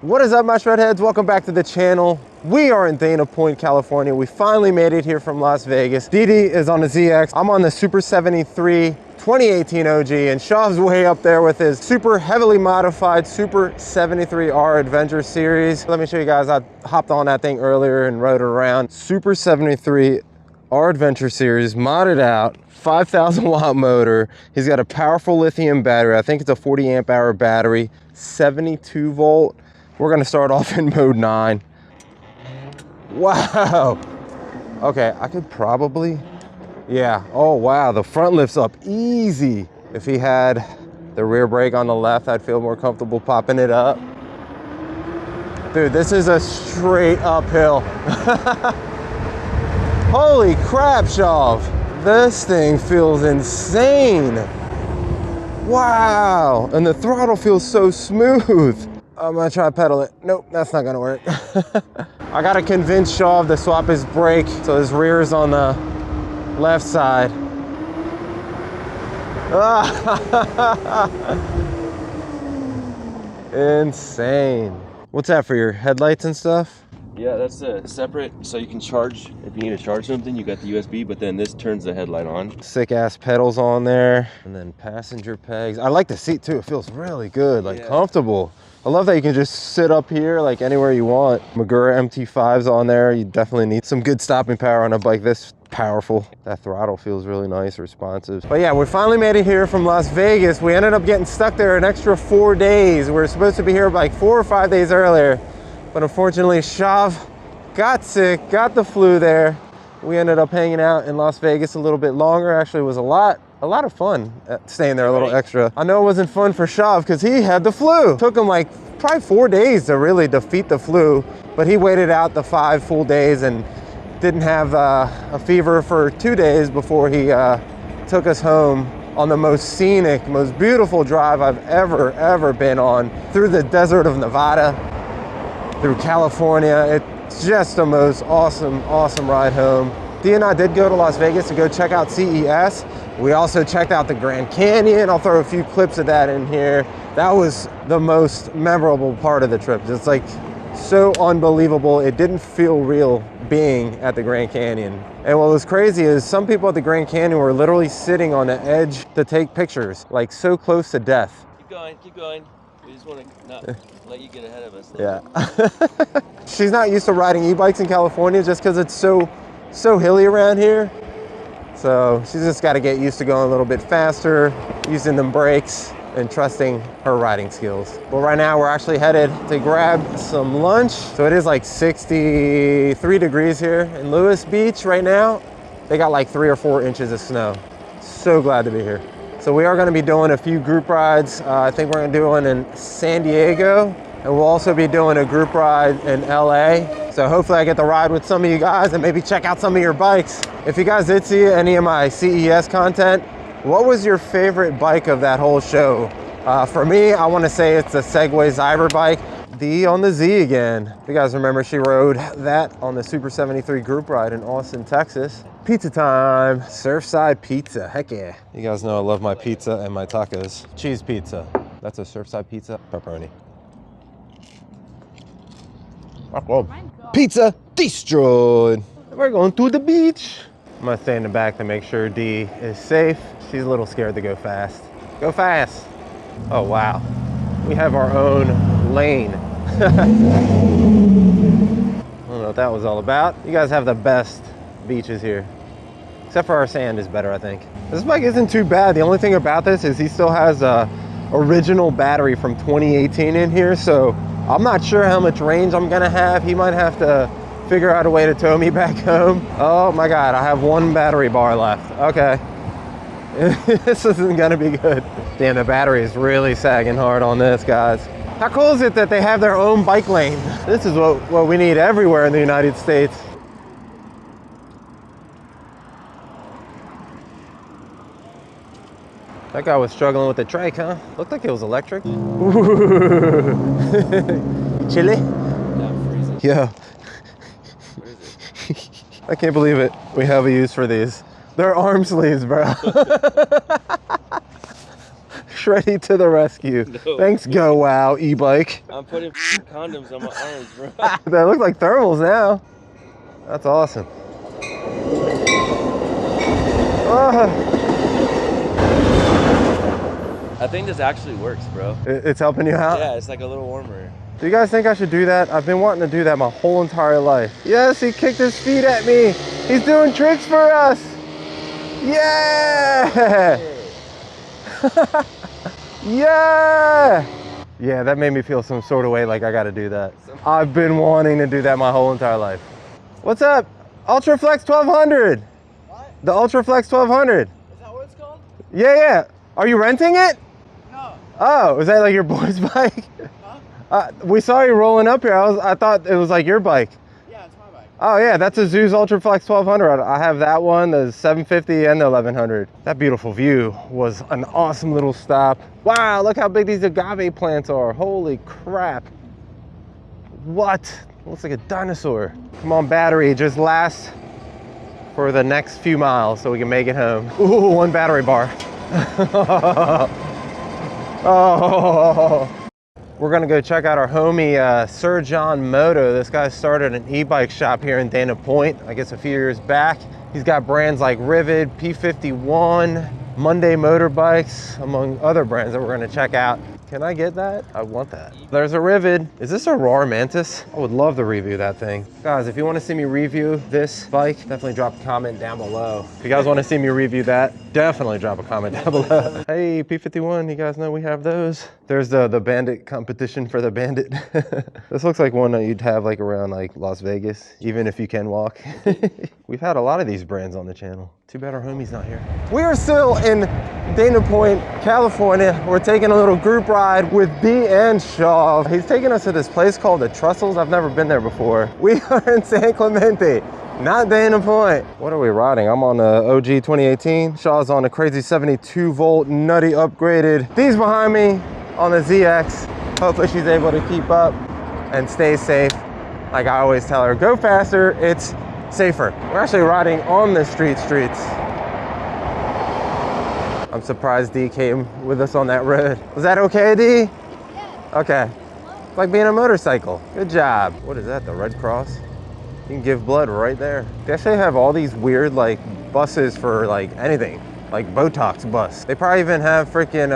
What is up, my shredheads? Welcome back to the channel. We are in Dana Point, California. We finally made it here from Las Vegas. Didi is on the ZX. I'm on the Super73 2018 OG, and Shaw's way up there with his super heavily modified Super73R Adventure Series. Let me show you guys, I hopped on that thing earlier and rode it around. Super73R Adventure Series, modded out, 5,000 watt motor. He's got a powerful lithium battery. I think it's a 40 amp hour battery, 72 volt. We're gonna start off in mode 9. Wow. Okay, I could probably, yeah. Oh wow, the front lifts up easy. If he had the rear brake on the left, I'd feel more comfortable popping it up. Dude, this is a straight uphill. Holy crap, Shav. This thing feels insane. Wow, and the throttle feels so smooth. I'm gonna try to pedal it. Nope, that's not gonna work. I gotta convince Shaw to swap his brake so his rear is on the left side. Insane. What's that, for your headlights and stuff? Yeah, that's separate, so you can charge. If you need to charge something, you got the USB, but then this turns the headlight on. Sick ass pedals on there, and then passenger pegs. I like the seat too. It feels really good, like comfortable. I love that you can just sit up here like anywhere you want. Magura MT5's on there. You definitely need some good stopping power on a bike this powerful. That throttle feels really nice, responsive. But yeah, we finally made it here from Las Vegas. We ended up getting stuck there an extra 4 days. We were supposed to be here like 4 or 5 days earlier, but unfortunately Shav got sick, got the flu there. We ended up hanging out in Las Vegas a little bit longer. Actually, it was a lot of fun staying there a little extra. I know it wasn't fun for Shav because he had the flu. Took him like probably 4 days to really defeat the flu, but he waited out the 5 full days and didn't have a fever for 2 days before he took us home on the most scenic, most beautiful drive I've ever been on, through the desert of Nevada, through California. It's just the most awesome ride home. Dee and I did go to Las Vegas to go check out CES. We also checked out the Grand Canyon. I'll throw a few clips of that in here. That was the most memorable part of the trip. It's like so unbelievable. It didn't feel real being at the Grand Canyon. And what was crazy is some people at the Grand Canyon were literally sitting on the edge to take pictures, like so close to death. Keep going. We just want to not let you get ahead of us. Yeah. She's not used to riding e-bikes in California just because it's so hilly around here. So she's just got to get used to going a little bit faster, using them brakes, and trusting her riding skills. But right now we're actually headed to grab some lunch. So it is like 63 degrees here in Lewis Beach right now. They got like 3 or 4 inches of snow. So glad to be here. So we are going to be doing a few group rides. I think we're going to do one in San Diego, and we'll also be doing a group ride in LA. So hopefully I get to ride with some of you guys and maybe check out some of your bikes. If you guys did see any of my CES content, what was your favorite bike of that whole show? For me, I want to say it's the Segway Zyber bike. Dee on the Z again. If you guys remember, she rode that on the Super73 group ride in Austin, Texas. Pizza time. Surfside pizza, heck yeah. You guys know I love my pizza and my tacos. Cheese pizza. That's a Surfside pizza. Pepperoni. Oh, pizza destroyed. We're going to the beach. I'm gonna stay in the back to make sure Dee is safe. She's a little scared to go fast. Go fast. Oh wow. We have our own lane. I don't know what that was all about. You guys have the best beaches here. Except for our sand is better, I think. This bike isn't too bad. The only thing about this is he still has a original battery from 2018 in here, so I'm not sure how much range I'm gonna have. He might have to figure out a way to tow me back home. Oh my God, I have 1 battery bar left. Okay. This isn't gonna be good. Damn, the battery is really sagging hard on this, guys. How cool is it that they have their own bike lane? This is what we need everywhere in the United States. That guy was struggling with the trike, huh? Looked like it was electric. Chilly? Not freezing. Yeah. What is it? I can't believe it. We have a use for these. They're arm sleeves, bro. Shreddy to the rescue. No. Thanks, Go Wow e-bike. I'm putting condoms on my arms, bro. They look like thermals now. That's awesome. I think this actually works, bro. It's helping you out? Yeah, it's like a little warmer. Do you guys think I should do that? I've been wanting to do that my whole entire life. Yes, he kicked his feet at me. He's doing tricks for us. Yeah! Yeah! Yeah, that made me feel some sort of way like I gotta do that. I've been wanting to do that my whole entire life. What's up? Ultraflex 1200. What? The Ultraflex 1200. Is that what it's called? Yeah, yeah. Are you renting it? No. Oh, is that like your boy's bike? Huh? We saw you rolling up here. I thought it was like your bike. Yeah, it's my bike. Oh yeah, that's a Zeus Ultraflex 1200. I have that one, the 750 and the 1100. That beautiful view was an awesome little stop. Wow, look how big these agave plants are. Holy crap. What? Looks like a dinosaur. Come on, battery, just last for the next few miles so we can make it home. Ooh, one battery bar. Oh. We're gonna go check out our homie Sir John Moto. This guy started an e-bike shop here in Dana Point, I guess a few years back. He's got brands like Ryvid, P51, Monday Motorbikes, among other brands that we're gonna check out. Can I get that? I want that. There's a Ryvid. Is this a Raw Mantis? I would love to review that thing. Guys, if you want to see me review this bike, definitely drop a comment down below. If you guys want to see me review that, definitely drop a comment down below. Hey, P51, you guys know we have those. There's the Bandit competition for the Bandit. This looks like one that you'd have like around like Las Vegas, even if you can walk. We've had a lot of these brands on the channel. Too bad our homie's not here. We are still in Dana Point, California. We're taking a little group ride with B and Shaw. He's taking us to this place called the Trussels. I've never been there before. We are in San Clemente, not Dana Point. What are we riding? I'm on the OG 2018. Shaw's on the crazy 72 volt, nutty upgraded. Dee's behind me on the ZX. Hopefully she's able to keep up and stay safe. Like I always tell her, go faster, it's safer. We're actually riding on the streets. I'm surprised D came with us on that road. Was that okay, D? Yeah. Okay. It's like being a motorcycle. Good job. What is that, the Red Cross? You can give blood right there. They actually have all these weird like buses for like anything, like Botox bus. They probably even have freaking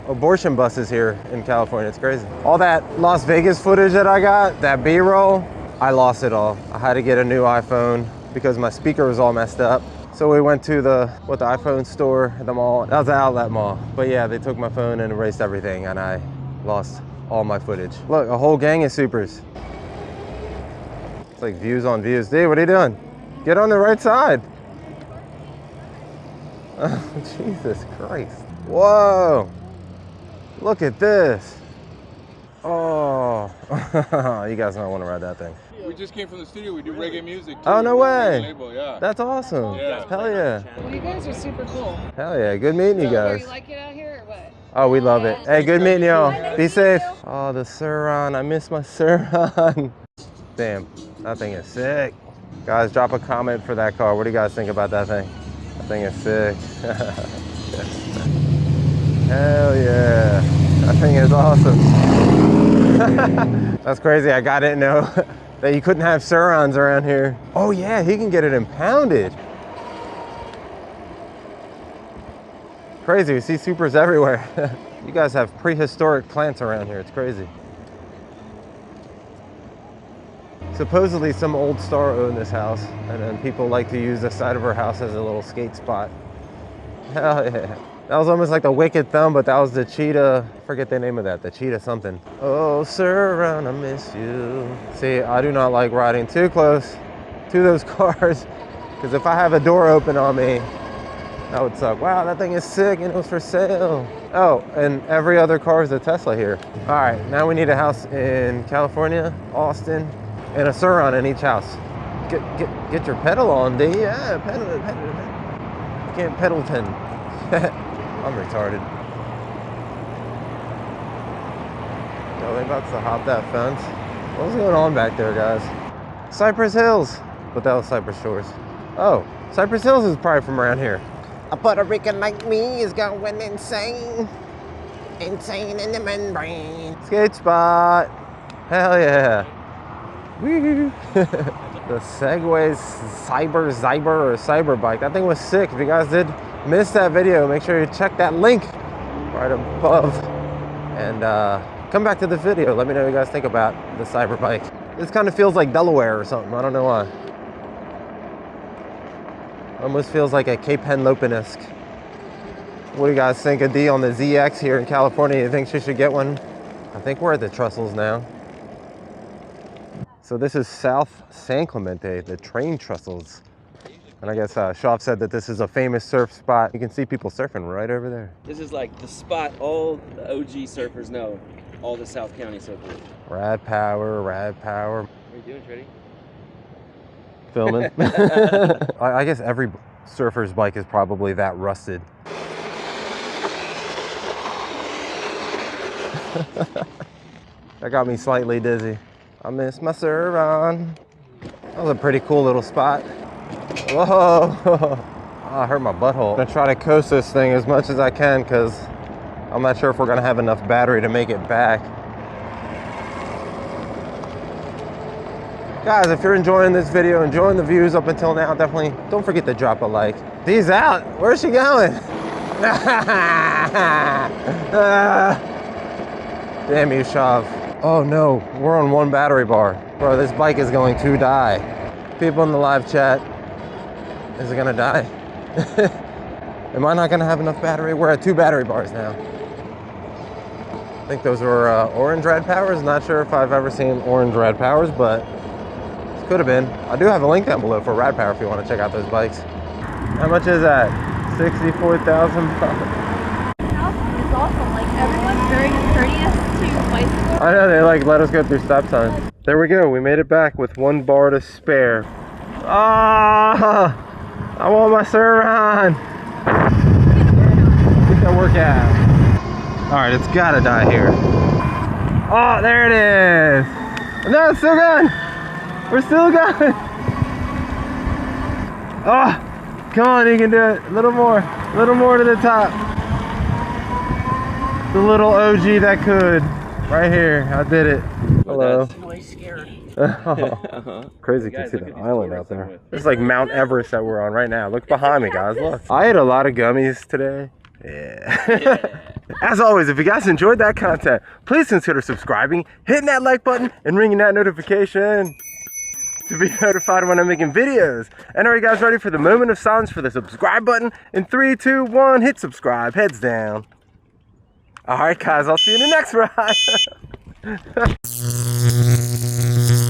abortion buses here in California. It's crazy. All that Las Vegas footage that I got, that B-roll, I lost it all. I had to get a new iPhone because my speaker was all messed up. So we went to the iPhone store at the mall. That was the outlet mall. But yeah, they took my phone and erased everything and I lost all my footage. Look, a whole gang of supers. It's like views on views. Dude, what are you doing? Get on the right side. Oh, Jesus Christ. Whoa. Look at this. Oh. You guys don't want to ride that thing. We just came from the studio. We do reggae music too. Oh, no way. Label, yeah. That's awesome. Yeah. Hell yeah. Well, you guys are super cool. Hell yeah. Good meeting you Here, guys. you like it out here or what? Oh, we love it. Hey, good meeting y'all. Nice Be to safe. meet you. Oh, the Suron. I miss my Suron. Damn, that thing is sick. Guys, drop a comment for that car. What do you guys think about that thing? That thing is sick. Hell yeah. That thing is awesome. That's crazy. I didn't know that you couldn't have Surons around here. Oh yeah, he can get it impounded. Crazy, we see supers everywhere. You guys have prehistoric plants around here. It's crazy. Supposedly some old star owned this house, and then people like to use the side of her house as a little skate spot. Hell yeah. That was almost like the Wicked Thumb, but that was the cheetah. I forget the name of that, the cheetah something. Oh, Suron, I miss you. See, I do not like riding too close to those cars, because if I have a door open on me, that would suck. Wow, that thing is sick and it was for sale. Oh, and every other car is a Tesla here. All right, now we need a house in California, Austin, and a Suron in each house. Get your pedal on, D. Yeah, pedal. You can't pedal 10. I'm retarded. Oh, they about to hop that fence. What's going on back there, guys? Cypress Hills. But that was Cypress Shores. Oh, Cypress Hills is probably from around here. A Puerto Rican like me is going insane. Insane in the membrane. Skate spot. Hell yeah. Woo. The Segway Cyber bike. That thing was sick. If you guys did miss that video, make sure you check that link right above. And come back to the video. Let me know what you guys think about the Cyber bike. This kind of feels like Delaware or something. I don't know why. Almost feels like a Cape Henlopen-esque. What do you guys think of D on the ZX here in California? You think she should get one? I think we're at the Trussels now. So this is South San Clemente, the train Trussels. And I guess Shawver said that this is a famous surf spot. You can see people surfing right over there. This is like the spot all the OG surfers know. All the South County surfers. Rad power, rad power. What are you doing, Treddy? Filming. I guess every surfer's bike is probably that rusted. That got me slightly dizzy. I missed my surf on. That was a pretty cool little spot. Whoa! Oh, I hurt my butthole. I'm gonna try to coast this thing as much as I can because I'm not sure if we're gonna have enough battery to make it back. Guys, if you're enjoying this video, enjoying the views up until now, definitely don't forget to drop a like. D's out. Where's she going? Damn you, Shav. Oh no, we're on one battery bar. Bro, this bike is going to die. People in the live chat, is it gonna die? Am I not gonna have enough battery? We're at 2 battery bars now. I think those were orange rad powers. Not sure if I've ever seen orange rad powers, but this could have been. I do have a link down below for rad power if you want to check out those bikes. How much is that? $64,000. It's awesome. Like, everyone's very courteous to bicycles. I know, they like let us go through stop signs. There we go, we made it back with 1 bar to spare. Ah, I want my server on. Get that workout. All right, it's gotta die here. Oh, there it is. No, it's still going. We're still going. Oh, come on, you can do it. A little more to the top. The little OG that could. Right here, I did it. Hello. I'm really scared. Crazy, you can see the island out there. This is like Mount Everest that we're on right now. Look behind me, guys, look. I ate a lot of gummies today. Yeah. As always, if you guys enjoyed that content, please consider subscribing, hitting that like button, and ringing that notification to be notified when I'm making videos. And are you guys ready for the moment of silence for the subscribe button? In 3, 2, 1, hit subscribe, heads down. All right, guys, I'll see you in the next ride.